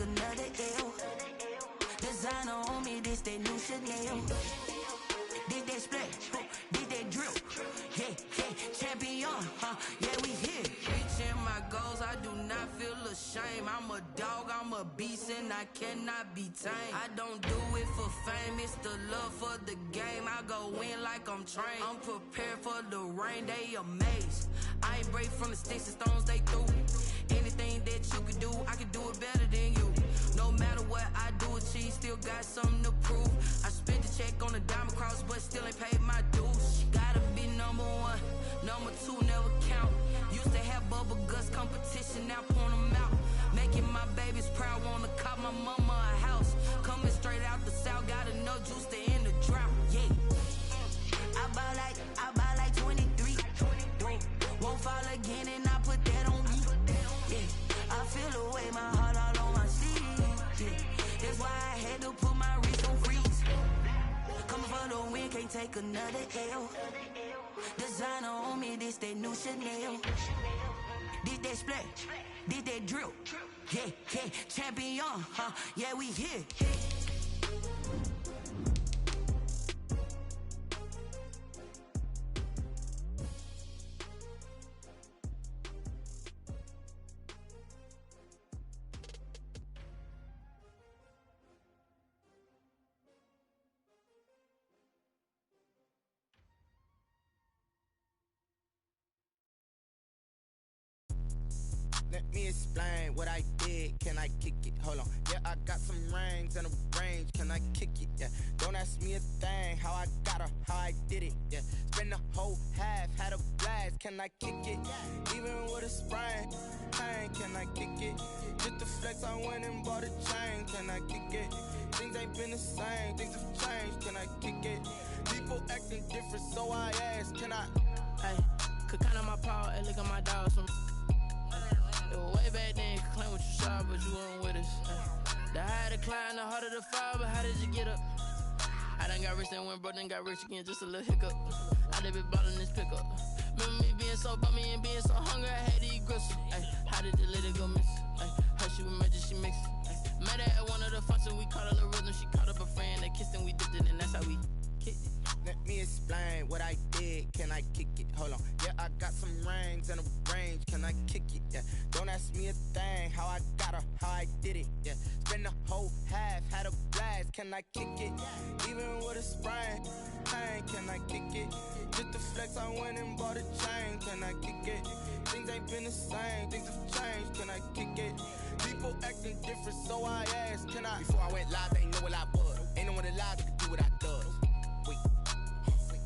another L. Designer on me, this that new Chanel. Did that splash, did that drip. Yeah, champion, yeah, we here. Reaching my goals, I do not feel ashamed. I'm a dog, I'm a beast, and I cannot be tamed. I don't do it for fame, it's the love for the game. I go in like I'm trained. I'm prepared for the rain, they amazed. I ain't break from the sticks and stones they threw. Anything that you can do, I can do it better than you. No matter what I do, achieve, still got something to prove. I spent the check on the diamond cross, but still ain't paid my dues. Gotta be number one, number two never count. Used to have bubble guts competition, now point them out. Making my babies proud, wanna cop my mama a house. Coming straight out the south, got enough juice to end the drought. Yeah, I buy like 23. Won't fall again, and I put that on me. Yeah, I feel away, my heart all on my sleeve. Yeah, that's why I had to put my wrist on freeze. Coming for the win, can't take another L. Designer on me, this that new Chanel. Did that splash, did that drip. Yeah, champion, yeah, we here. Let me explain what I did. Can I kick it? Hold on. Yeah, I got some rings and a range. Can I kick it? Yeah. Don't ask me a thing. How I got her, how I did it. Yeah. Spend the whole half, had a blast. Can I kick it? Even with a sprain. Pain, can I kick it? Just the flex, I went and bought a chain. Can I kick it? Things ain't been the same. Things have changed. Can I kick it? People acting different, so I ask. Can I? Hey, could count on my power. Hey, look at my dogs. It was way back then, you could claim what you saw, but you weren't with us. The higher the climb, the harder the fall, but how did you get up? I done got rich, then went broke, then got rich again, just a little hiccup. I done been ballin' this pickup. Remember me being so bummy and being so hungry, I had to eat gristle. Ay, how did the lady go miss? Ay, her she was magic, she mixed. Met her at one of the functions, we caught a little rhythm, she caught up a friend, they kissed and we dipped it, and that's how we kicked it. Let me explain what I did. Can I kick it? Hold on. Yeah, I got some rings and a range. Can I kick it? Yeah. Don't ask me a thing. How I got her, how I did it. Yeah. Spend the whole half, had a blast. Can I kick it? Even with a sprain. Pain, can I kick it? Just the flex, I went and bought a chain. Can I kick it? Things ain't been the same. Things have changed. Can I kick it? People acting different, so I asked. Can I? Before I went live, they ain't know what I was. Ain't no one alive that could do what I does.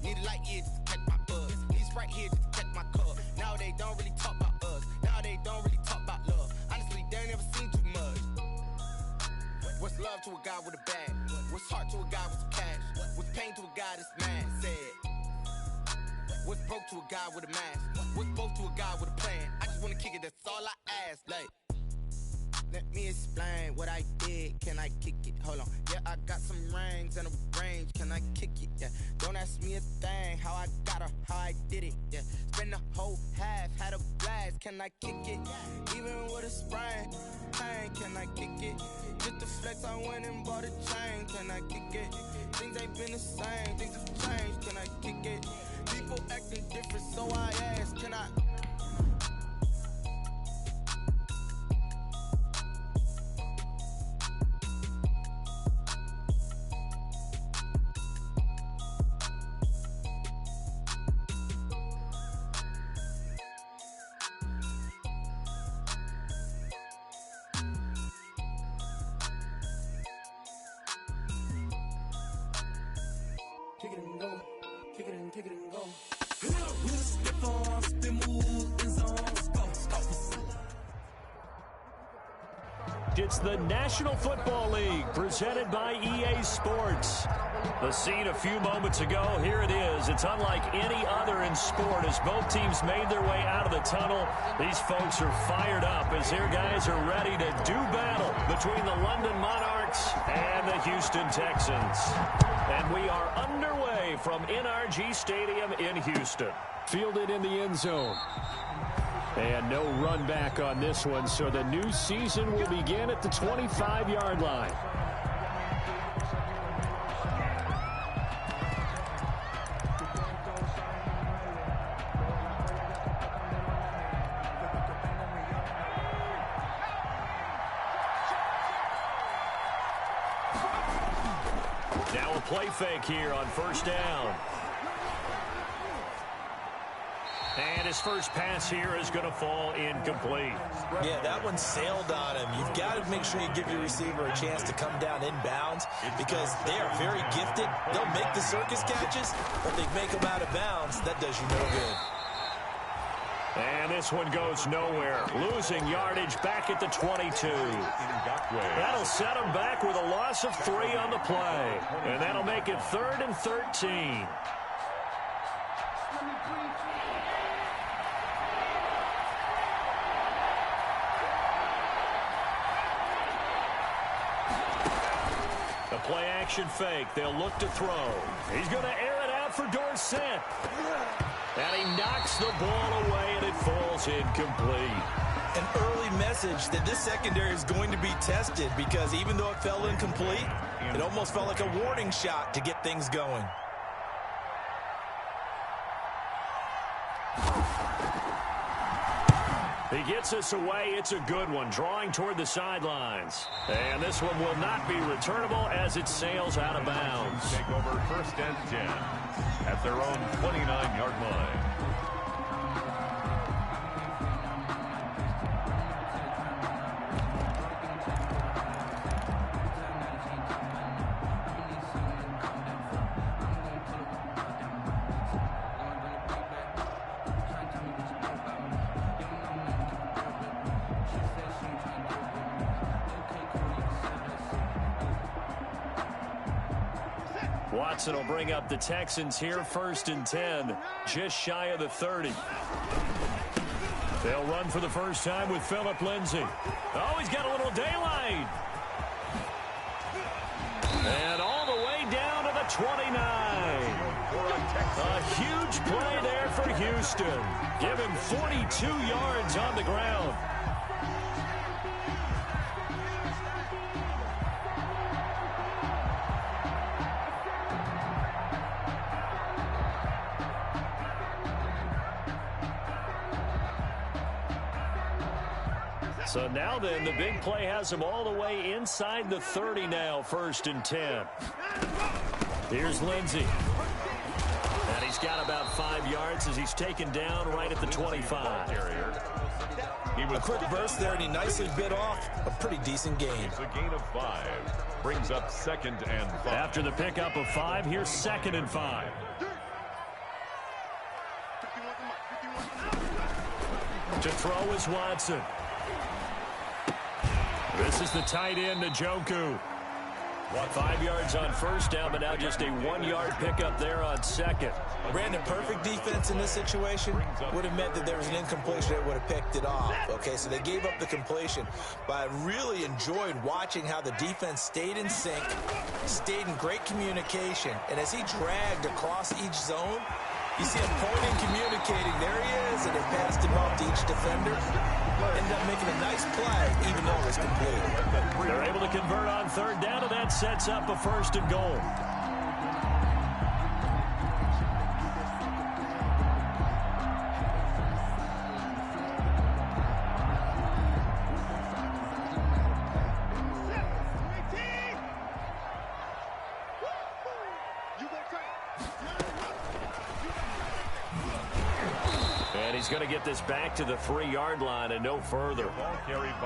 Need a light here just to catch my buzz. Need a Sprite here just to catch my cup. Now they don't really talk about us. Now they don't really talk about love. Honestly, they ain't never seen too much. What's love to a guy with a bag? What's heart to a guy with some cash? What's pain to a guy that's mad? Said. What's broke to a guy with a mask? What's both to a guy with a plan? I just wanna kick it, that's all I ask. Like, let me explain what I did. Can I kick it? Hold on. Yeah, I got some rings and a range. Can I kick it? Yeah. Don't ask me a thing. How I got her, how I did it. Yeah. Spend the whole half, had a blast. Can I kick it? Even with a sprain. Pain, can I kick it? Just the flex, I went and bought a chain. Can I kick it? Things ain't been the same. Things have changed. Can I kick it? People acting different, so I ask. Can I? Kick it and go, kick it and kick it and go. With a stiff arm, spin move in zone. Let's go. It's the National Football League presented by EA Sports. The scene a few moments ago, here it is. It's unlike any other in sport as both teams made their way out of the tunnel. These folks are fired up as their guys are ready to do battle between the London Monarchs and the Houston Texans. And we are underway from NRG Stadium in Houston. Fielded in the end zone. And no run back on this one, so the new season will begin at the 25-yard line. Now a play fake here on first down. And his first pass here is going to fall incomplete. Yeah, that one sailed on him. You've got to make sure you give your receiver a chance to come down inbounds because they are very gifted. They'll make the circus catches, but they make them out of bounds. That does you no good. And this one goes nowhere. Losing yardage back at the 22. That'll set him back with a loss of 3 on the play. And that'll make it 3rd and 13. Play action fake. They'll look to throw. He's going to air it out for Dorsett. And he knocks the ball away, and it falls incomplete. An early message that this secondary is going to be tested because even though it fell incomplete, it almost felt like a warning shot to get things going. He gets us away. It's a good one, drawing toward the sidelines. And this one will not be returnable as it sails out of bounds. Take over 1st and 10 at their own 29-yard line. Watson will bring up the Texans here, 1st and 10, just shy of the 30. They'll run for the first time with Phillip Lindsay. Oh, he's got a little daylight. And all the way down to the 29. A huge play there for Houston. Give him 42 yards on the ground. So now then, the big play has him all the way inside the 30 now, 1st and 10. Here's Lindsey. And he's got about 5 yards as he's taken down right at the 25. A quick burst there, and he nicely bit off a pretty decent gain. It's a gain of 5. Brings up 2nd and 5. After the pickup of 5, here's 2nd and 5. To throw is Watson. This is the tight end, Njoku. 5 yards on first down, but now just a 1-yard pickup there on 2nd. Brandon, perfect defense in this situation would have meant that there was an incompletion that would have picked it off. Okay, so they gave up the completion, but I really enjoyed watching how the defense stayed in sync, stayed in great communication, and as he dragged across each zone, you see him pointing, communicating. There he is, and they passed him off to each defender. Ended up making a nice play, even though it was complete. They're able to convert on 3rd down, and that sets up a 1st and goal. He's going to get this back to the 3-yard line and no further.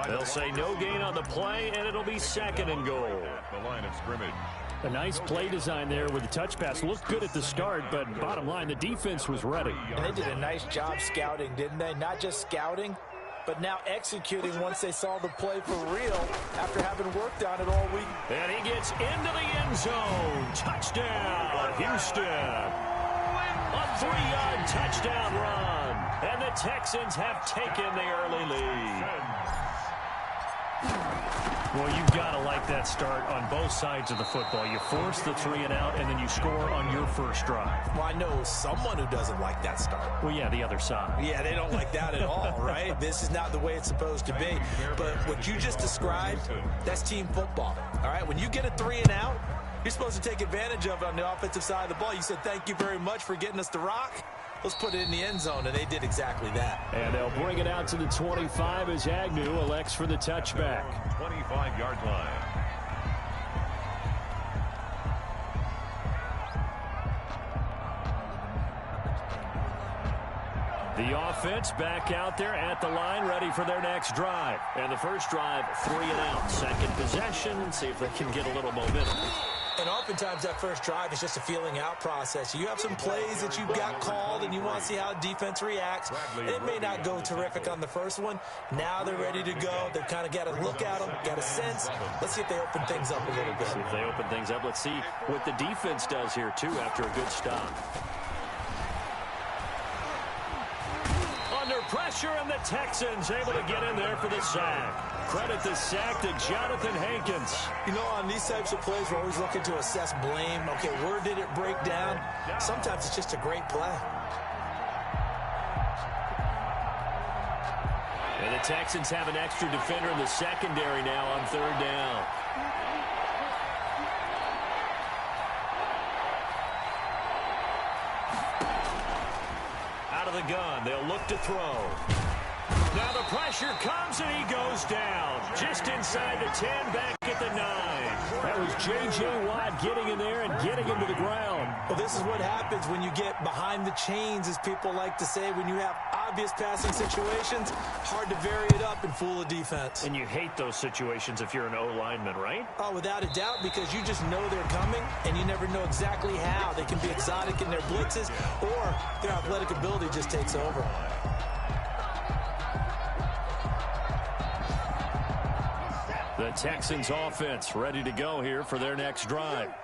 They'll say no gain on the play, and it'll be 2nd and goal. The line of scrimmage. A nice play design there with the touch pass. Looked good at the start, but bottom line, the defense was ready. And they did a nice job scouting, didn't they? Not just scouting, but now executing once they saw the play for real after having worked on it all week. And he gets into the end zone. Touchdown, Houston. A 3-yard touchdown run. And the Texans have taken the early lead. Well, you've got to like that start on both sides of the football. You force the 3 and out, and then you score on your first drive. Well, I know someone who doesn't like that start. Well, yeah, the other side. Yeah, they don't like that at all, right? This is not the way it's supposed to be. But what you just described, that's team football, all right? When you get a 3 and out, you're supposed to take advantage of it on the offensive side of the ball. You said, thank you very much for getting us the rock. Let's put it in the end zone, and they did exactly that. And they'll bring it out to the 25 as Agnew elects for the touchback. 25-yard line. The offense back out there at the line, ready for their next drive. And the first drive, 3 and out. Second possession, see if they can get a little momentum. And oftentimes that first drive is just a feeling out process. You have some plays that you've got called and you want to see how defense reacts. And it may not go terrific on the first one. Now they're ready to go. They've kind of got to look at them, got a sense. Let's see if they open things up a little bit. See if they open things up. Let's see what the defense does here, too, after a good stop. Under pressure, and the Texans able to get in there for the sack. Credit the sack to Jonathan Hankins. You know, on these types of plays, we're always looking to assess blame. Okay, where did it break down? Sometimes it's just a great play. And the Texans have an extra defender in the secondary now on 3rd down. Out of the gun, they'll look to throw. Now the pressure comes and he goes down. Just inside the 10, back at the 9. That was J.J. Watt getting in there and getting him to the ground. Well, this is what happens when you get behind the chains, as people like to say. When you have obvious passing situations, hard to vary it up and fool a defense. And you hate those situations if you're an O-lineman, right? Oh, without a doubt, because you just know they're coming, and you never know exactly how. They can be exotic in their blitzes, or their athletic ability just takes over. The Texans offense ready to go here for their next drive.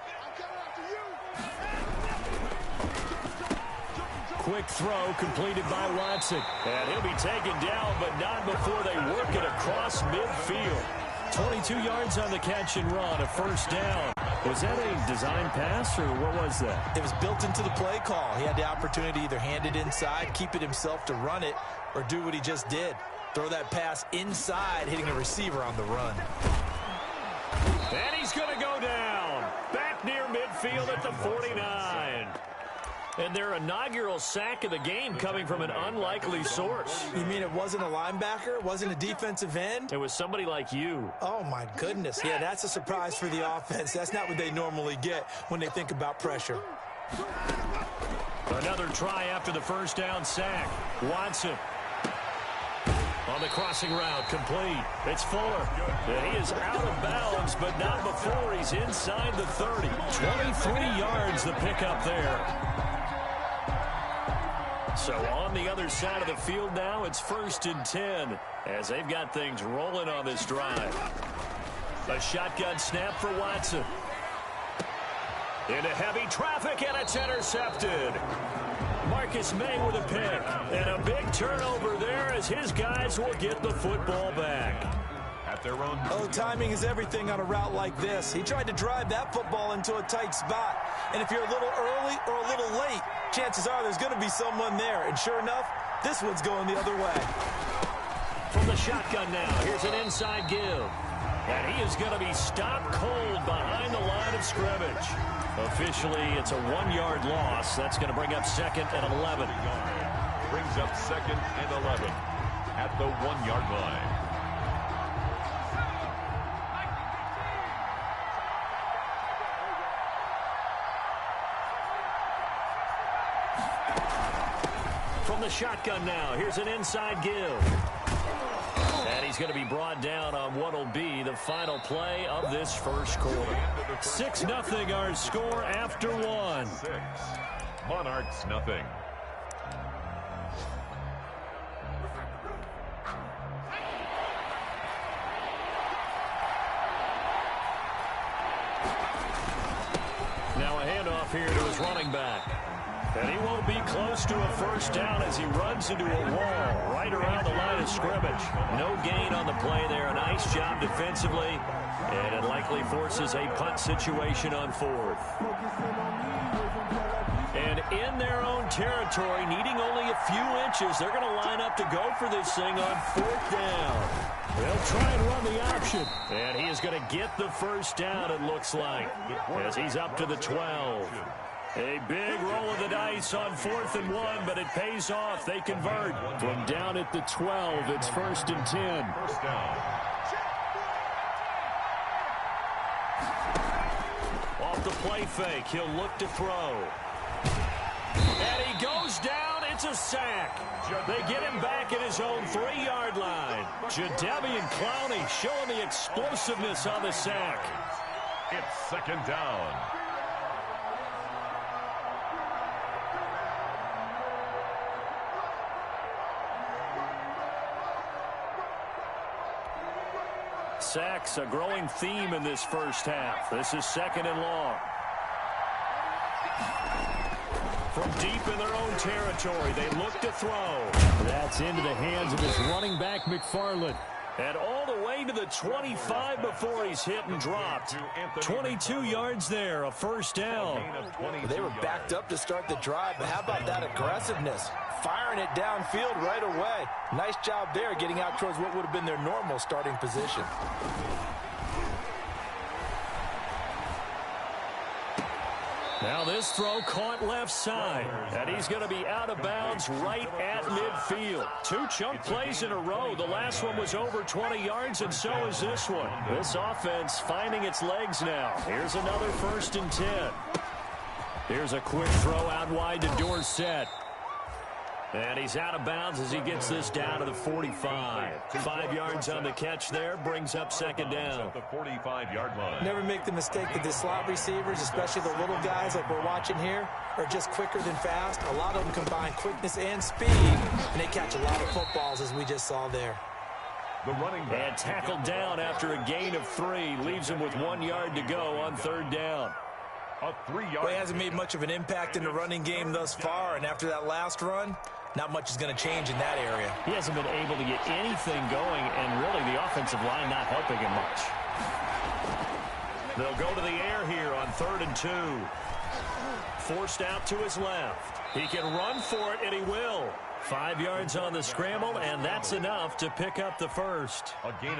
Quick throw completed by Watson. And he'll be taken down, but not before they work it across midfield. 22 yards on the catch and run, a first down. Was that a design pass, or what was that? It was built into the play call. He had the opportunity to either hand it inside, keep it himself to run it, or do what he just did. Throw that pass inside, hitting a receiver on the run. And he's going to go down. Back near midfield at the 49. And their inaugural sack of the game coming from an unlikely source. You mean it wasn't a linebacker? It wasn't a defensive end? It was somebody like you. Oh, my goodness. Yeah, that's a surprise for the offense. That's not what they normally get when they think about pressure. Another try after the first down sack. Watson. On the crossing route, complete. It's Fuller. And he is out of bounds, but not before he's inside the 30. 23 yards the pickup there. So on the other side of the field now, it's 1st and 10 as they've got things rolling on this drive. A shotgun snap for Watson. Into heavy traffic, and it's intercepted. Marcus May with a pick, and a big turnover there as his guys will get the football back. At their own. Oh, timing is everything on a route like this. He tried to drive that football into a tight spot, and if you're a little early or a little late, chances are there's going to be someone there, and sure enough, this one's going the other way. From the shotgun now, here's an inside give, and he is going to be stopped cold behind the line of scrimmage. Officially, it's a 1-yard loss. That's going to bring up 2nd and 11. Brings up 2nd and 11 at the 1-yard line. From the shotgun now, here's an inside give. And he's going to be brought down on what will be the final play of this first quarter. 6-0 our score after 1. 6. Monarchs nothing. Now a handoff here to his running back. And he won't be close to a first down as he runs into a wall right around the line of scrimmage. No gain on the play there. A nice job defensively. And it likely forces a punt situation on 4th. And in their own territory, needing only a few inches, they're going to line up to go for this thing on 4th down. They'll try and run the option. And he is going to get the first down, it looks like, as he's up to the 12. A big roll of the dice on 4th and 1, but it pays off. They convert. From down at the 12, it's 1st and 10. First down. Off the play fake, he'll look to throw. And he goes down. It's a sack. They get him back at his own 3-yard line. Jadeveon Clowney showing the explosiveness on the sack. It's 2nd down. Sacks, a growing theme in this first half. This is 2nd and long. From deep in their own territory, they look to throw. That's into the hands of his running back, McFarland. And all the way to the 25 before he's hit and dropped. 22 yards there, a first down. They were backed up to start the drive, but how about that aggressiveness? Firing it downfield right away. Nice job there, getting out towards what would have been their normal starting position. Now this throw caught left side, and he's going to be out of bounds right at midfield. 2 chunk plays in a row. The last one was over 20 yards, and so is this one. This offense finding its legs now. Here's another 1st and 10. Here's a quick throw out wide to Dorsett. And he's out of bounds as he gets this down to the 45. 5 yards on the catch there, brings up 2nd down. At the 45-yard line. Never make the mistake that the slot receivers, especially the little guys like we're watching here, are just quicker than fast. A lot of them combine quickness and speed, and they catch a lot of footballs, as we just saw there. The running back. And tackled down after a gain of 3. Leaves him with 1 yard to go on 3rd down. A 3-yard. Well, he hasn't made much of an impact in the running game thus far, and after that last run, not much is going to change in that area. He hasn't been able to get anything going, and really the offensive line not helping him much. They'll go to the air here on 3rd and 2. Forced out to his left. He can run for it, and he will. 5 yards on the scramble, and that's enough to pick up the first.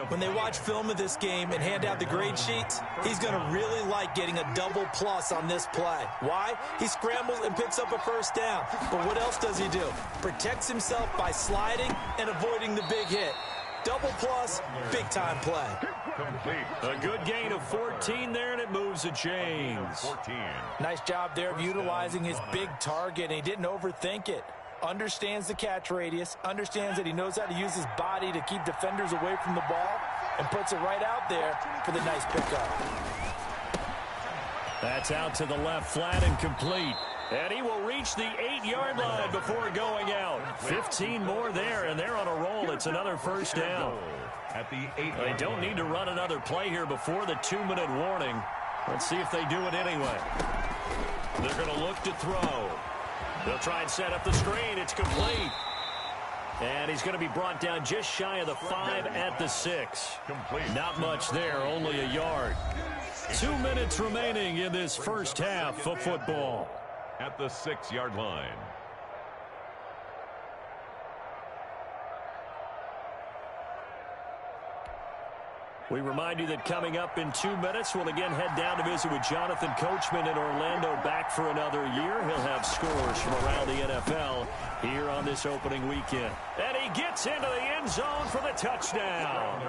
When they watch film of this game and hand out the grade sheets, he's going to really like getting a double plus on this play. Why? He scrambles and picks up a first down. But what else does he do? Protects himself by sliding and avoiding the big hit. Double plus, big-time play. Complete. A good gain of 14 there, and it moves the chains. 14. Nice job there of utilizing his big target, and he didn't overthink it. Understands the catch radius, understands that he knows how to use his body to keep defenders away from the ball, and puts it right out there for the nice pickup. That's out to the left, flat and complete. And he will reach the 8-yard line before going out. 15 more there, and they're on a roll. It's another first down. At the 8. They don't need to run another play here before the 2-minute warning. Let's see if they do it anyway. They're going to look to throw. They'll try and set up the screen. It's complete. And he's going to be brought down just shy of the 5 at the 6. Complete. Not much there, only a yard. 2 minutes remaining in this first half of football. At the 6-yard line. We remind you that coming up in 2 minutes, we'll again head down to visit with Jonathan Coachman in Orlando, back for another year. He'll have scores from around the NFL here on this opening weekend. And he gets into the end zone for the touchdown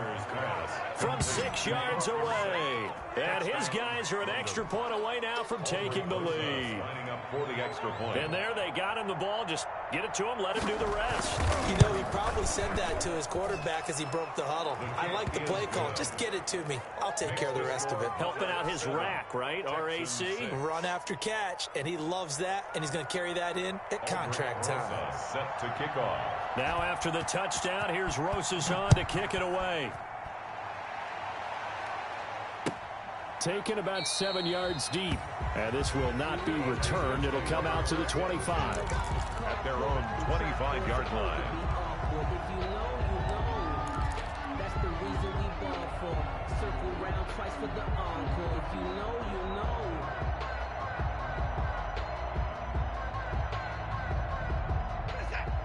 from 6 yards away. And his guys are an extra point away now from taking the lead. Lining up for the extra point. And there they got him the ball. Just get it to him, let him do the rest. You know, he probably said that to his quarterback as he broke the huddle. I like the play call. Just get it to me. I'll take care of the rest of it. Helping out his rack, right? R-A-C. Run after catch, and he loves that, and he's going to carry that in at contract time. Set to kick off. Now after the touchdown, here's Rosazon to kick it away. Taken about 7 yards deep. And this will not be returned. It'll come out to the 25. At their own 25-yard line. reason we ball for. Circle round twice for the encore. If you know, you know.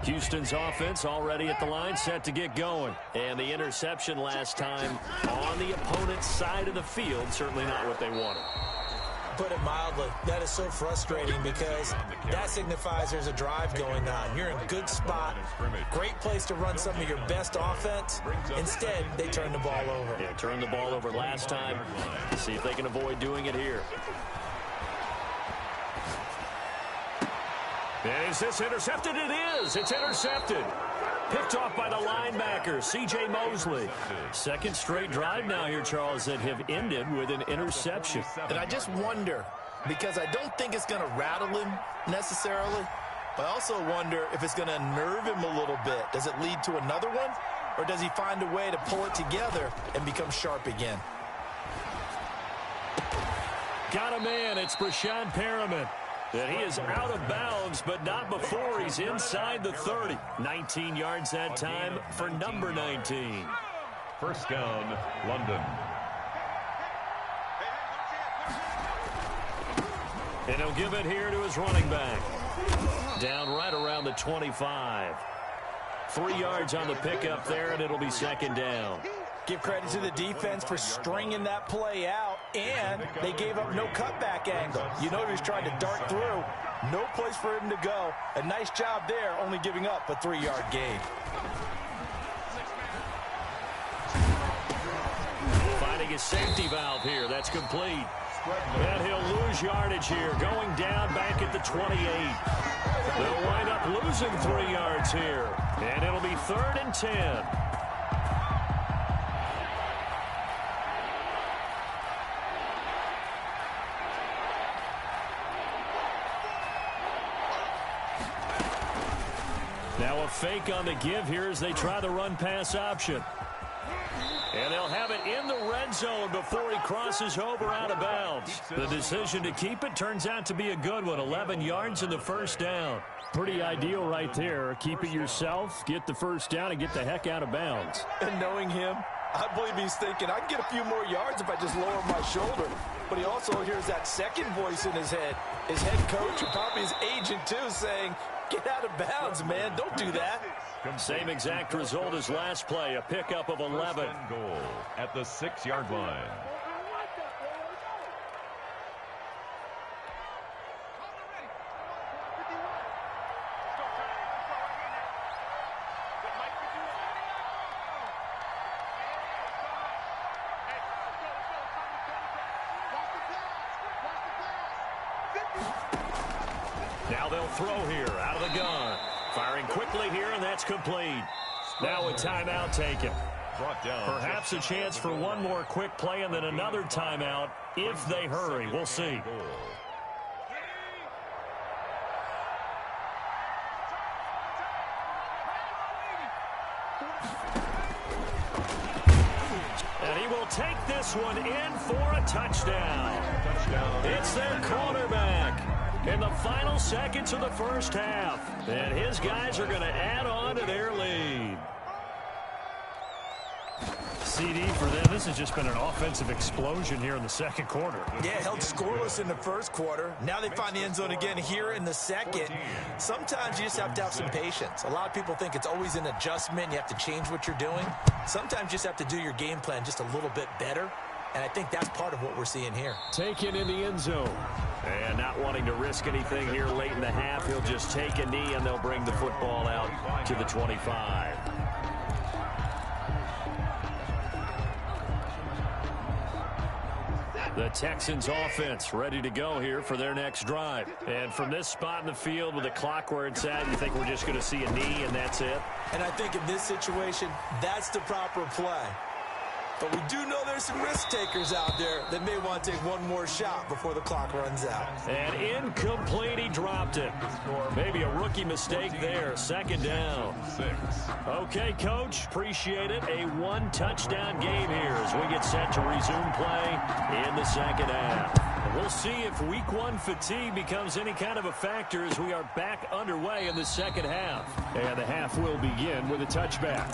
Houston's offense already at the line, set to get going. And the interception last time on the opponent's side of the field, certainly not what they wanted. Put it mildly, that is so frustrating because that signifies there's a drive going on. You're in a good spot, great place to run some of your best offense. Instead, they turn the ball over. Yeah, turned the ball over last time. See if they can avoid doing it here. And is this intercepted? It is. It's intercepted. Picked off by the linebacker, C.J. Mosley. Second straight drive now here, Charles, that have ended with an interception. And I just wonder, because I don't think it's going to rattle him necessarily, but I also wonder if it's going to unnerve him a little bit. Does it lead to another one, or does he find a way to pull it together and become sharp again? Got a man. It's Brashad Perriman. And he is out of bounds, but not before he's inside the 30. 19 yards that time for number 19. First down, London. And he'll give it here to his running back. Down right around the 25. 3 yards on the pickup there, and it'll be second down. Give credit to the defense for stringing that play out, and they gave up no cutback angle. You know he was trying to dart through. No place for him to go. A nice job there, only giving up a 3-yard gain. Finding a safety valve here. That's complete. And he'll lose yardage here, going down back at the 28. They'll wind up losing 3 yards here, and it'll be 3rd and 10. Now a fake on the give here as they try the run-pass option. And they'll have it in the red zone before he crosses over out of bounds. The decision to keep it turns out to be a good one. 11 yards in the first down. Pretty ideal right there. Keep it yourself, get the first down, and get the heck out of bounds. And knowing him, I believe he's thinking, I can get a few more yards if I just lower my shoulder. But he also hears that second voice in his head. His head coach, or probably his agent too, saying, get out of bounds, man. Don't do that. Same exact result as last play, a pickup of 11. Goal at the 6-yard line. Now they'll throw here out of the gun. Firing quickly here, and that's complete. Now a timeout taken. Perhaps a chance for one more quick play and then another timeout if they hurry. We'll see. And he will take this one in for a touchdown. It's their quarterback in the final seconds of the first half. And his guys are going to add on to their lead. CD for them. This has just been an offensive explosion here in the second quarter. Yeah, held scoreless in the first quarter. Now they find the end zone again here in the second. Sometimes you just have to have some patience. A lot of people think it's always an adjustment. You have to change what you're doing. Sometimes you just have to do your game plan just a little bit better. And I think that's part of what we're seeing here. Taken in the end zone. And not wanting to risk anything here late in the half, he'll just take a knee and they'll bring the football out to the 25. The Texans offense ready to go here for their next drive. And from this spot in the field with the clock where it's at, you think we're just going to see a knee and that's it? And I think in this situation, that's the proper play. But we do know there's some risk takers out there that may want to take one more shot before the clock runs out. And incomplete, he dropped it. Maybe a rookie mistake there. Second down. Okay, Coach, appreciate it. A one-touchdown game here as we get set to resume play in the second half. And we'll see if week one fatigue becomes any kind of a factor as we are back underway in the second half. And the half will begin with a touchback.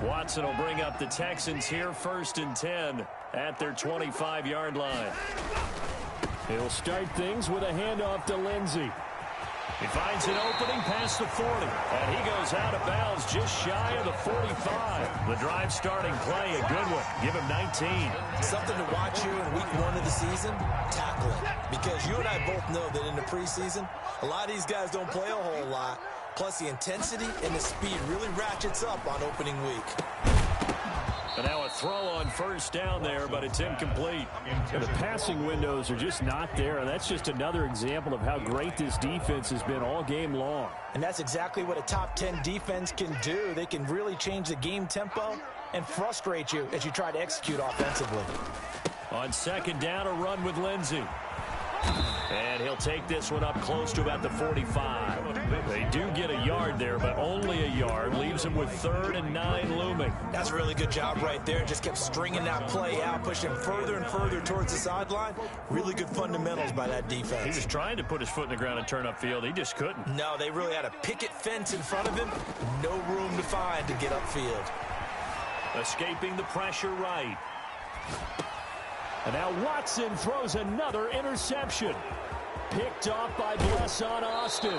Watson will bring up the Texans here 1st and 10 at their 25-yard line. He'll start things with a handoff to Lindsey. He finds an opening past the 40, and he goes out of bounds just shy of the 45. The drive starting play, a good one. Give him 19. Something to watch here in week 1 of the season, tackling. Because you and I both know that in the preseason, a lot of these guys don't play a whole lot. Plus, the intensity and the speed really ratchets up on opening week. And now a throw on 1st down there, but it's incomplete. And the passing windows are just not there, and that's just another example of how great this defense has been all game long. And that's exactly what a top 10 defense can do. They can really change the game tempo and frustrate you as you try to execute offensively. On 2nd down, a run with Lindsey. And he'll take this one up close to about the 45. They do get a yard there, but only a yard. Leaves him with 3rd and 9 looming. That's a really good job right there. Just kept stringing that play out, pushing him further and further towards the sideline. Really good fundamentals by that defense. He was trying to put his foot in the ground and turn upfield. He just couldn't. No, they really had a picket fence in front of him. No room to find to get upfield. Escaping the pressure right. And now Watson throws another interception. Picked off by Blesson Austin.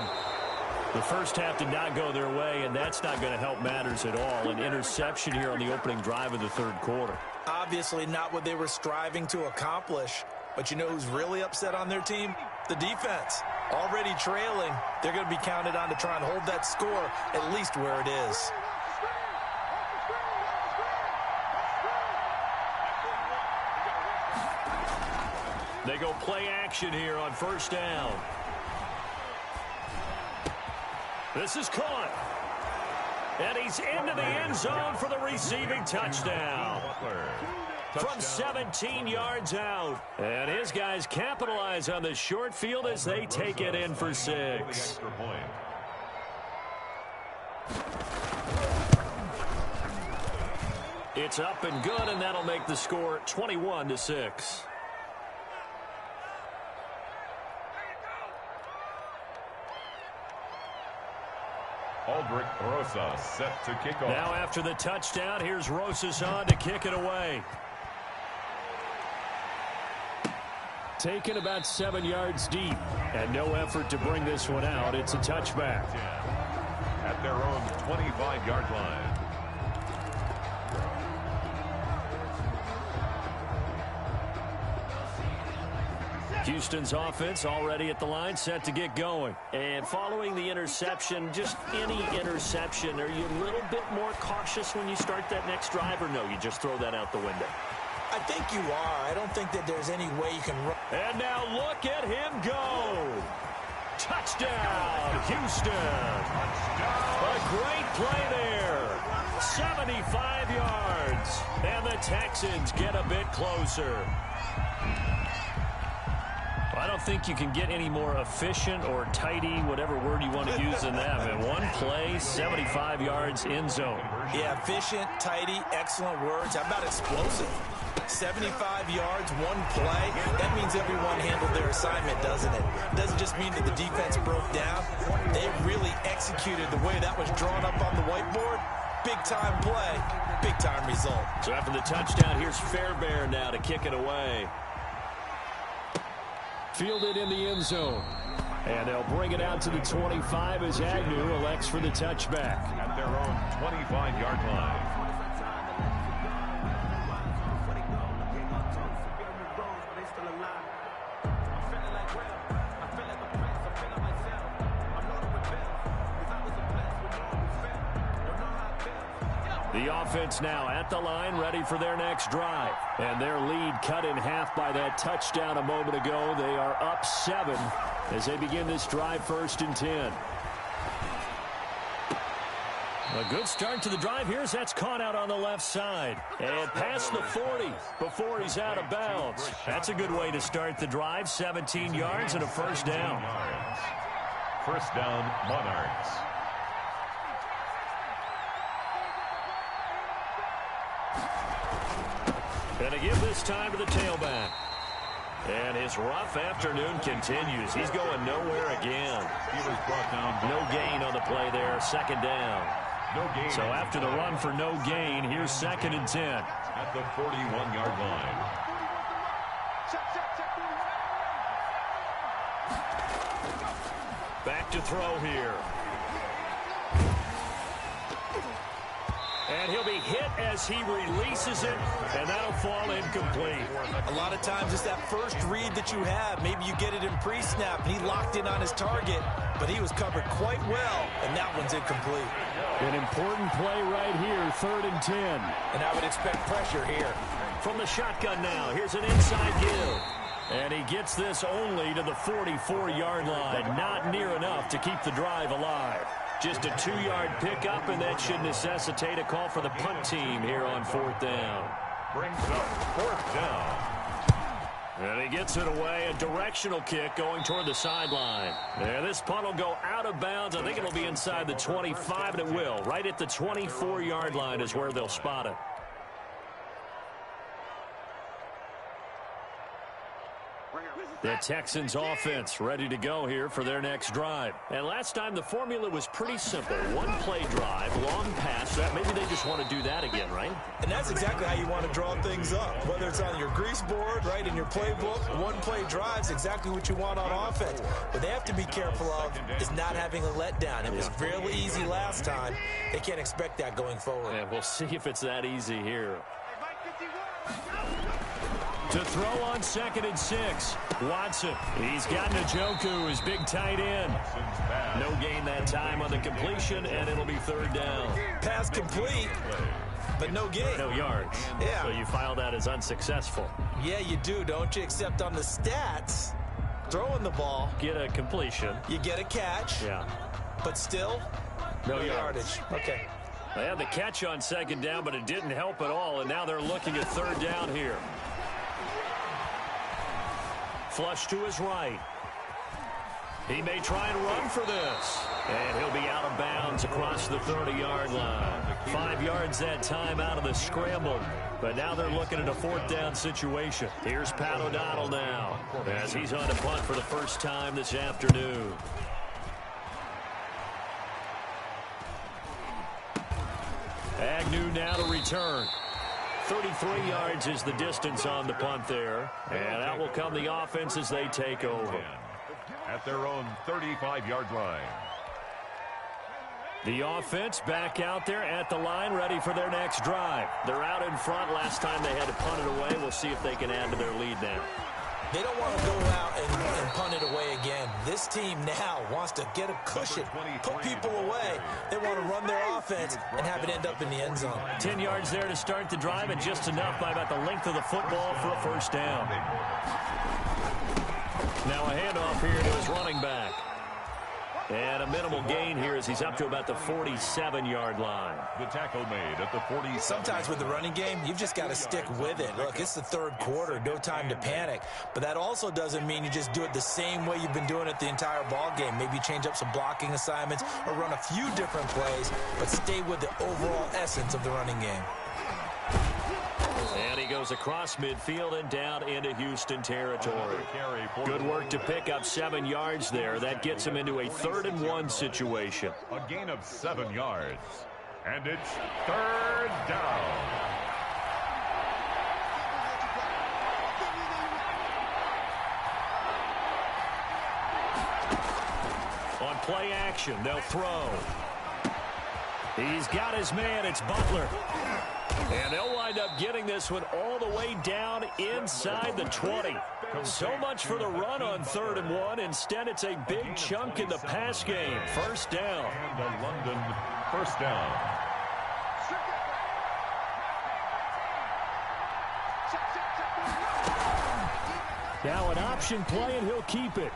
The first half did not go their way, and that's not going to help matters at all. An interception here on the opening drive of the 3rd quarter. Obviously not what they were striving to accomplish. But you know who's really upset on their team? The defense. Already trailing, they're going to be counted on to try and hold that score at least where it is. They go play action here on 1st down. This is caught. And he's into the end zone for the receiving touchdown. From 17 yards out. And his guys capitalize on the short field as they take it in for 6. It's up and good, and that'll make the score 21-6. Aldrich Rosas set to kick off. Now after the touchdown, here's Rosas on to kick it away. Taken about 7 yards deep, and no effort to bring this one out. It's a touchback. At their own 25-yard line. Houston's offense already at the line, set to get going. And following the interception, just any interception, are you a little bit more cautious when you start that next drive, or no, you just throw that out the window? I think you are. I don't think that there's any way you can run. And now look at him go. Touchdown, Houston. A great play there. 75 yards. And the Texans get a bit closer. I don't think you can get any more efficient or tidy, whatever word you want to use than that. In one play, 75 yards in zone. Yeah, efficient, tidy, excellent words. How about explosive? 75 yards, one play. That means everyone handled their assignment, doesn't it? It doesn't just mean that the defense broke down. They really executed the way that was drawn up on the whiteboard. Big-time play, big-time result. So after the touchdown, here's Fairbairn now to kick it away. Fielded in the end zone. And they'll bring it out to the 25 as Agnew elects for the touchback. At their own 25-yard line. The offense now at the line, ready for their next drive. And their lead cut in half by that touchdown a moment ago. They are up 7 as they begin this drive 1st and 10. A good start to the drive. Here's that's caught out on the left side. And past the 40 before he's out of bounds. That's a good way to start the drive. 17 yards and a 1st down. First down, Monarchs. And to give this time to the tailback. And his rough afternoon continues. He's going nowhere again. He was brought down. No gain on the play there. 2nd down. So after the run for no gain, here's 2nd and 10. At the 41-yard line. Back to throw here. And he'll be hit as he releases it, and that'll fall incomplete. A lot of times it's that first read that you have. Maybe you get it in pre-snap, and he locked in on his target, but he was covered quite well, and that one's incomplete. An important play right here, 3rd and 10. And I would expect pressure here. From the shotgun now, here's an inside give. And he gets this only to the 44-yard line. Not near enough to keep the drive alive. Just a 2-yard pickup, and that should necessitate a call for the punt team here on 4th down. Brings up 4th down. And he gets it away, a directional kick going toward the sideline. And this punt will go out of bounds. I think it'll be inside the 25, and it will. Right at the 24-yard line is where they'll spot it. The Texans offense ready to go here for their next drive. And last time the formula was pretty simple. One-play drive, long pass. Maybe they just want to do that again, right? And that's exactly how you want to draw things up. Whether it's on your grease board, right, in your playbook, one-play drive's exactly what you want on offense. What they have to be careful of is not having a letdown. It was fairly easy last time. They can't expect that going forward. Yeah, we'll see if it's that easy here. To throw on 2nd and 6. Watson. He's got Njoku, his big tight end. No gain that time on the completion, and it'll be 3rd down. Pass complete, but no gain. No yards. Yeah. So you file that as unsuccessful. Yeah, you do, don't you? Except on the stats, throwing the ball. Get a completion. You get a catch. Yeah. But still, no yardage. Okay. They had the catch on 2nd down, but it didn't help at all, and now they're looking at 3rd down here. Flush to his right. He may try and run for this. And he'll be out of bounds across the 30-yard line. 5 yards that time out of the scramble. But now they're looking at a 4th down situation. Here's Pat O'Donnell now as he's on to punt for the first time this afternoon. Agnew now to return. 33 yards is the distance on the punt there. And out will come the offense as they take over. At their own 35-yard line. The offense back out there at the line, ready for their next drive. They're out in front. Last time they had to punt it away. We'll see if they can add to their lead now. They don't want to go out and punt it away again. This team now wants to get a cushion, put people away. They want to run their offense and have it end up in the end zone. 10 yards there to start the drive, and just enough by about the length of the football for a 1st down. Now a handoff here to his running back. And a minimal gain here as he's up to about the 47-yard line. The tackle made at the 40. Sometimes with the running game, you've just got to stick with it. Look, it's the 3rd quarter, no time to panic. But that also doesn't mean you just do it the same way you've been doing it the entire ball game. Maybe change up some blocking assignments or run a few different plays, but stay with the overall essence of the running game. And he goes across midfield and down into Houston territory. Good work to pick up 7 yards there. That gets him into a 3rd and 1 situation. A gain of 7 yards. And it's 3rd down. On play action, they'll throw. He's got his man. It's Butler. And they'll wind up getting this one all the way down inside the 20. So much for the run on 3rd and 1. Instead, it's a big chunk in the pass game. 1st down. And a London 1st down. Now an option play, and he'll keep it.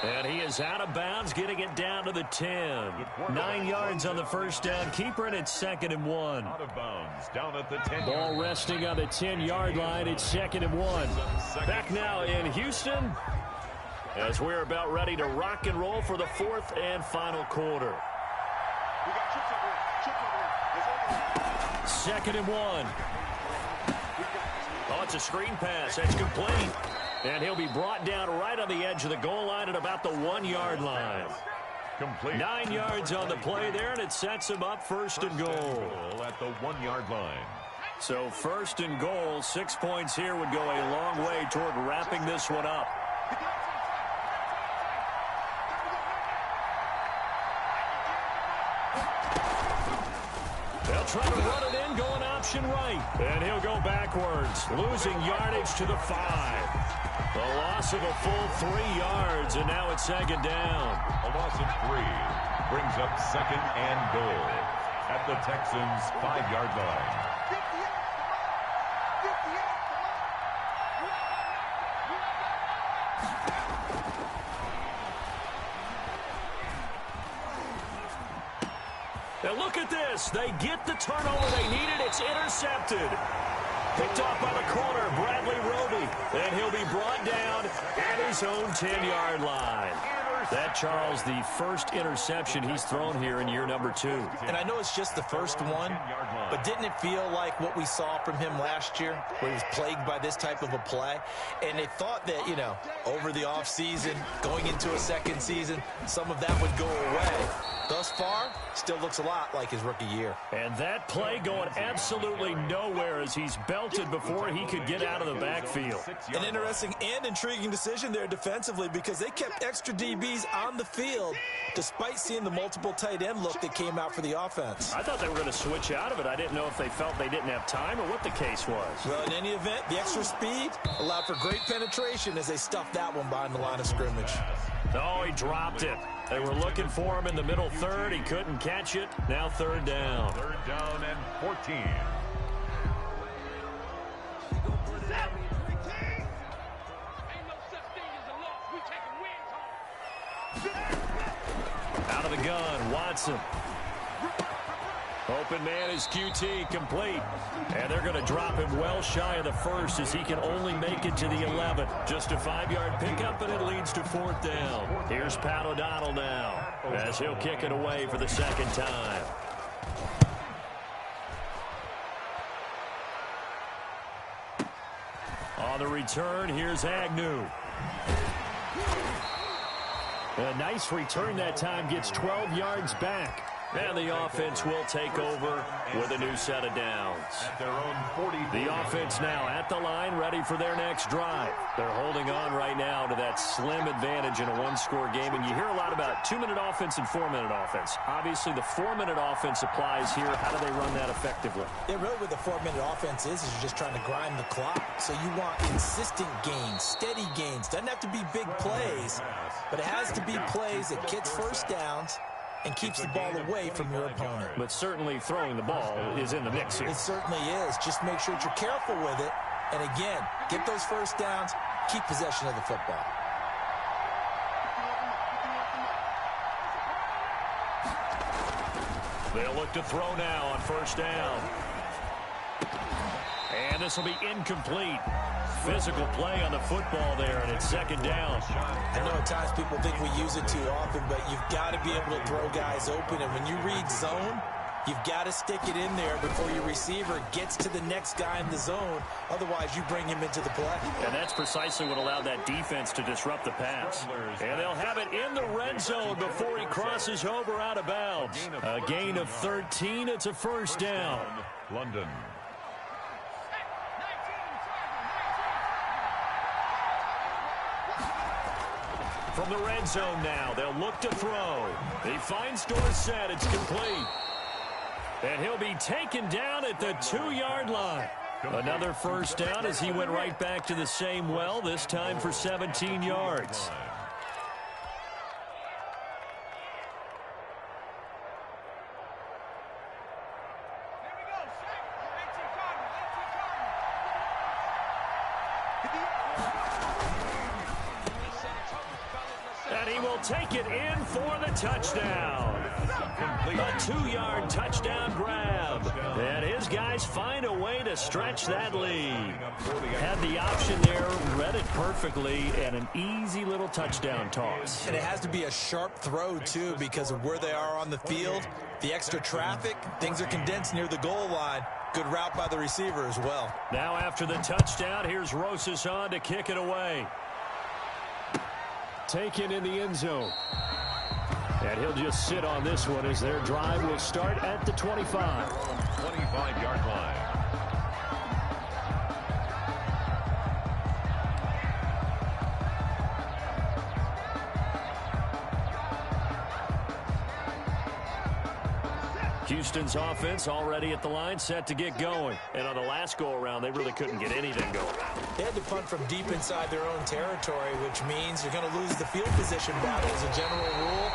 And he is out of bounds, getting it down to the 10. 9 yards on the 1st down. Keeper, and it's 2nd and 1. Out of bounds, down at the 10. Ball resting on the 10-yard line. It's 2nd and 1. Back now in Houston as we're about ready to rock and roll for the 4th and final quarter. 2nd and 1. Oh, it's a screen pass. That's complete. And he'll be brought down right on the edge of the goal line at about the 1-yard line. Complete. 9 yards on the play there, and it sets him up first and goal. At the 1-yard line. So first and goal, 6 points here would go a long way toward wrapping this one up. They'll try to run it in, going option right. And he'll go backwards, losing yardage to the 5. The loss of a full 3 yards, and now it's second down. A loss of 3 brings up second and goal at the Texans' 5-yard line. Now look at this. They get the turnover they needed. It's intercepted. Picked off by the corner, Bradley Roby. And he'll be brought down at his own 10-yard line. That, Charles, the first interception he's thrown here in year number 2. And I know it's just the first one, but didn't it feel like what we saw from him last year, where he was plagued by this type of a play? And they thought that, you know, over the offseason, going into a second season, some of that would go away. Thus far, still looks a lot like his rookie year. And that play going absolutely nowhere as he's belted before he could get out of the backfield. An interesting and intriguing decision there defensively, because they kept extra DBs on the field despite seeing the multiple tight end look that came out for the offense. I thought they were going to switch out of it. I didn't know if they felt they didn't have time or what the case was. Well, in any event, the extra speed allowed for great penetration as they stuffed that one behind the line of scrimmage. Oh, he dropped it. They were looking for him in the middle third. He couldn't catch it. Now third down. Third down and 14. Out of the gun, Watson. Open man is QT, complete. And they're going to drop him well shy of the first as he can only make it to the 11. Just a 5-yard pickup, and it leads to fourth down. Here's Pat O'Donnell now as he'll kick it away for the second time. On the return, here's Agnew. A nice return that time, gets 12 yards back. And the offense will take over with a new set of downs. At their own 40. The offense now at the line, ready for their next drive. They're holding on right now to that slim advantage in a one-score game. And you hear a lot about 2-minute offense and 4-minute offense. Obviously, the 4-minute offense applies here. How do they run that effectively? Yeah, really what the 4-minute offense is you're just trying to grind the clock. So you want consistent gains, steady gains. Doesn't have to be big plays, but it has to be plays that gets first downs and keeps the ball away from your opponent. But certainly throwing the ball is in the mix here. It certainly is. Just make sure that you're careful with it. And again, get those first downs, keep possession of the football. They'll look to throw now on first down. And this will be incomplete. Physical play on the football there, and it's second down. I know at times people think we use it too often, but you've got to be able to throw guys open. And when you read zone, you've got to stick it in there before your receiver gets to the next guy in the zone. Otherwise, you bring him into the play. And that's precisely what allowed that defense to disrupt the pass. And they'll have it in the red zone before he crosses over out of bounds. A gain of 13. It's a first down. London. From the red zone now, they'll look to throw. He finds Dorsett. It's complete. And he'll be taken down at the 2-yard line. Another first down as he went right back to the same well, this time for 17 yards. And he will take it in for the touchdown. A 2-yard touchdown grab. And his guys find a way to stretch that lead. Had the option there, read it perfectly, and an easy little touchdown toss. And it has to be a sharp throw, too, because of where they are on the field. The extra traffic, things are condensed near the goal line. Good route by the receiver as well. Now after the touchdown, here's Rosas on to kick it away. Taken in the end zone. And he'll just sit on this one as their drive will start at the 25. 25-yard line. Houston's offense already at the line, set to get going. And on the last go-around, they really couldn't get anything going. They had to punt from deep inside their own territory, which means you're going to lose the field position battle as a general rule.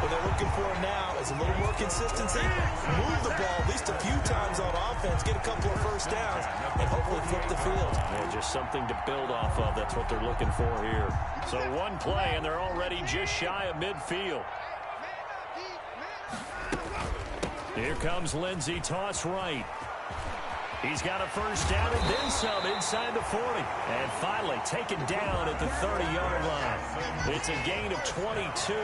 What they're looking for now is a little more consistency, move the ball at least a few times on offense, get a couple of first downs, and hopefully flip the field. And just something to build off of. That's what they're looking for here. So one play, and they're already just shy of midfield. Here comes Lindsey, toss right. He's got a first down and then some inside the 40. And finally taken down at the 30-yard line. It's a gain of 22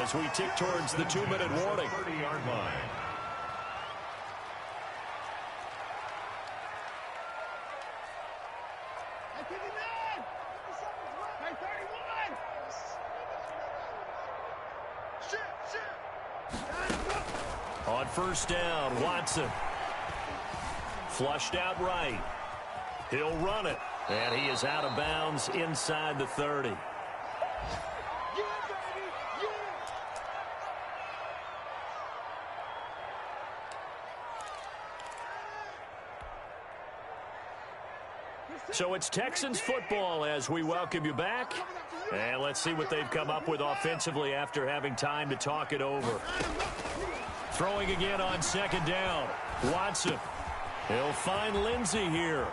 as we tick towards the 2-minute warning. 30-yard line. On first down, Watson. Flushed out right. He'll run it. And he is out of bounds inside the 30. So it's Texans football as we welcome you back. And let's see what they've come up with offensively after having time to talk it over. Throwing again on second down. Watson. He'll find Lindsey here.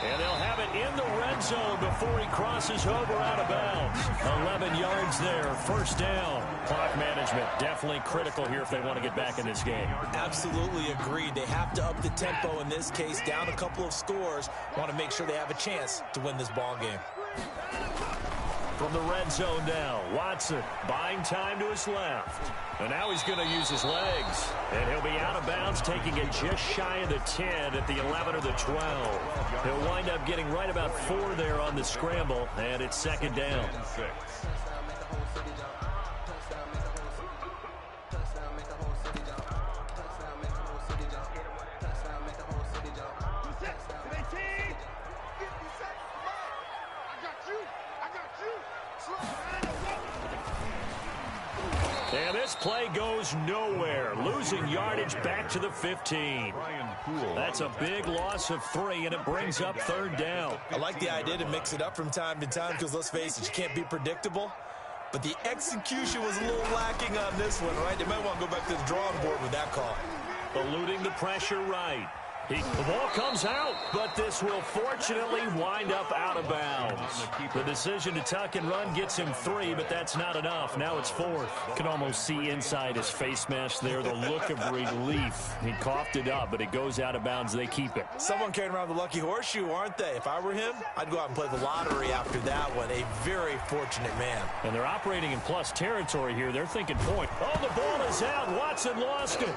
And they'll have it in the red zone before he crosses over out of bounds. 11 yards there, first down. Clock management definitely critical here if they want to get back in this game. Absolutely agreed. They have to up the tempo in this case, down a couple of scores. Want to make sure they have a chance to win this ball game. From the red zone now, Watson buying time to his left. And now he's going to use his legs. And he'll be out of bounds, taking it just shy of the 10 at the 11 or the 12. He'll wind up getting right about 4 there on the scramble, and it's second down. And this play goes nowhere. Losing yardage back to the 15. That's a big loss of 3, and it brings up third down. I like the idea to mix it up from time to time because, let's face it, you can't be predictable. But the execution was a little lacking on this one, right? They might want to go back to the drawing board with that call. Eluding the pressure right. The ball comes out, but this will fortunately wind up out of bounds. The decision to tuck and run gets him 3, but that's not enough. Now it's 4th. Can almost see inside his face mask there the look of relief. He coughed it up, but it goes out of bounds. They keep it. Someone carrying around the lucky horseshoe, aren't they? If I were him, I'd go out and play the lottery after that one. A very fortunate man. And they're operating in plus territory here. They're thinking point. Oh, the ball is out. Watson lost it.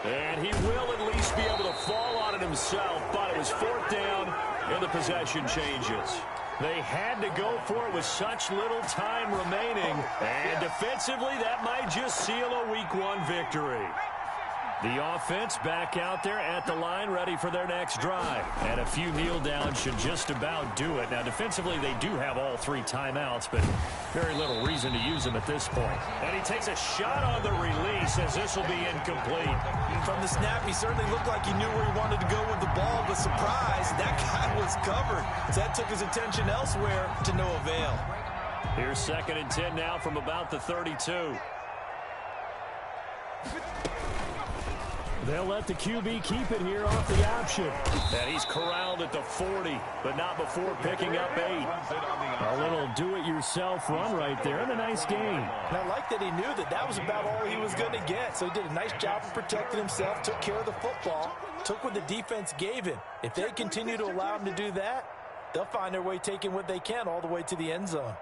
And he will at least be able to fall on it himself, but it was 4th down, and the possession changes. They had to go for it with such little time remaining, and defensively, that might just seal a Week 1 victory. The offense back out there at the line, ready for their next drive. And a few kneel downs should just about do it. Now, defensively, they do have all 3 timeouts, but very little reason to use them at this point. And he takes a shot on the release as this will be incomplete. From the snap, he certainly looked like he knew where he wanted to go with the ball, but surprise, that guy was covered. So that took his attention elsewhere to no avail. Here's 2nd and 10 now from about the 32. They'll let the QB keep it here off the option. And he's corralled at the 40, but not before picking up 8. A little do-it-yourself run right there, and a nice gain. And I like that he knew that that was about all he was going to get. So he did a nice job of protecting himself, took care of the football, took what the defense gave him. If they continue to allow him to do that, they'll find their way taking what they can all the way to the end zone.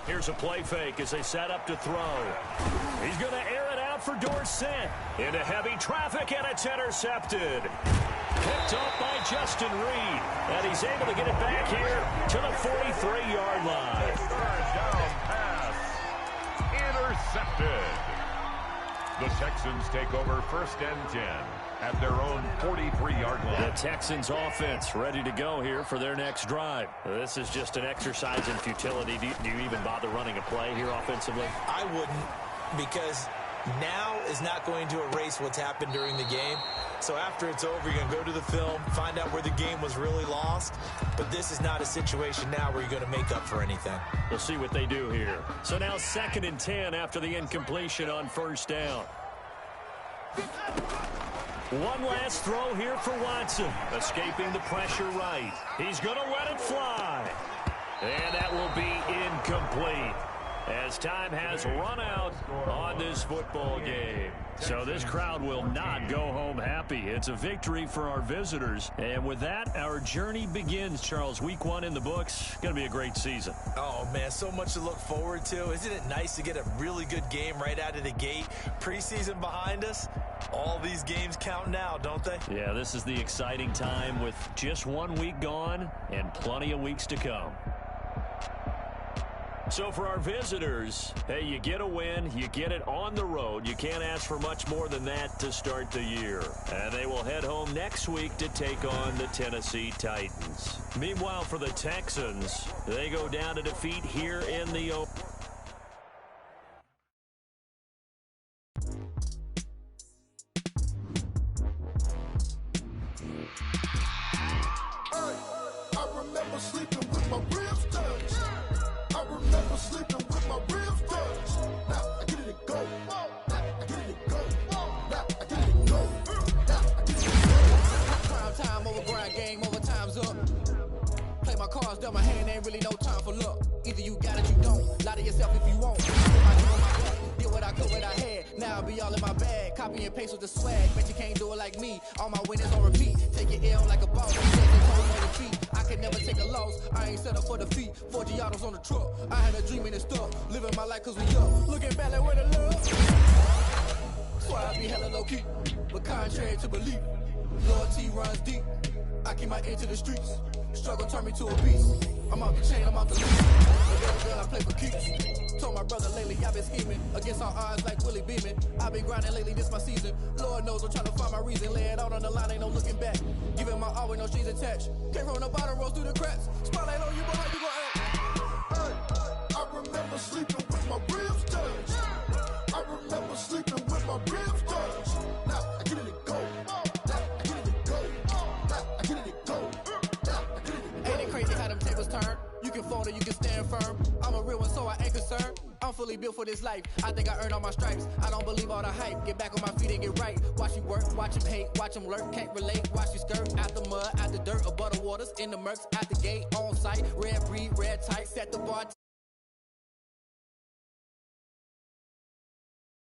Here's a play fake as they set up to throw. He's going to air it out for Dorsett. Into heavy traffic, and it's intercepted. Picked up by Justin Reed. And he's able to get it back here to the 43-yard line. Third down pass. Intercepted. The Texans take over 1st and 10 at their own 43-yard line. The Texans offense ready to go here for their next drive. This is just an exercise in futility. Do you even bother running a play here offensively? I wouldn't, because now is not going to erase what's happened during the game. So after it's over, you're going to go to the film, find out where the game was really lost. But this is not a situation now where you're going to make up for anything. We'll see what they do here. So now 2nd and 10 after the incompletion on 1st down. One last throw here for Watson. Escaping the pressure right. He's going to let it fly. And that will be incomplete, as time has run out on this football game. So this crowd will not go home happy. It's a victory for our visitors. And with that, our journey begins, Charles. Week 1 in the books. Going to be a great season. Oh, man, so much to look forward to. Isn't it nice to get a really good game right out of the gate? Preseason behind us. All these games count now, don't they? Yeah, this is the exciting time with just 1 week gone and plenty of weeks to come. So for our visitors, hey, you get a win, you get it on the road. You can't ask for much more than that to start the year. And they will head home next week to take on the Tennessee Titans. Meanwhile, for the Texans, they go down to defeat here in the open. I remember sleeping with my ribs touched. I remember sleeping with my ribs touched. Now I get it to go. Now I get it to go. Now I get it to go. Now I get it to go. Prime time, over grind game, overtime's up. Play my cards, dealt my hand, ain't really no time for luck. Either you got it, you don't. Lie to yourself if you won't. Did what I could, what I had. Now I'll be all in my bag. Copy and paste with the swag. Bet you can't do it like me. All my winners on repeat. Take your L like a boss. I can never take a loss. I ain't set up for defeat. 4 Giottos on the truck. I had a dream and it stuck. Living my life cause we up. Looking back like where the love. So I be hella low key. But contrary to belief, loyalty runs deep. I keep my ear to the streets. Struggle turn me to a beast. I'm out the chain, I'm out the leash. The girl I play for keeps. Told my brother lately I've been scheming against all odds like Willie Beeman. I've been grinding lately, this my season. Lord knows I'm trying to find my reason. Lay it out on the line, ain't no looking back. Giving my all with no strings attached. Came from the bottom, rose through the cracks. Spotlight on you, but how you gon' act? I remember sleeping with my ribs touched. I remember sleeping with my ribs touched. Now I get it to go. Now I get it to go. Now I get it to go. Now I get it to go. Ain't it crazy how them tables turn? You can fold or you can stand firm. I'm a real one, so I ain't concerned. I'm fully built for this life. I think I earned all my stripes. I don't believe all the hype. Get back on my feet and get right. Watch you work, watch him hate, watch him lurk. Can't relate, watch you skirt. Out the mud, out the dirt, above the waters, in the murks, out the gate, on site. Red breed, red tight, set the bar.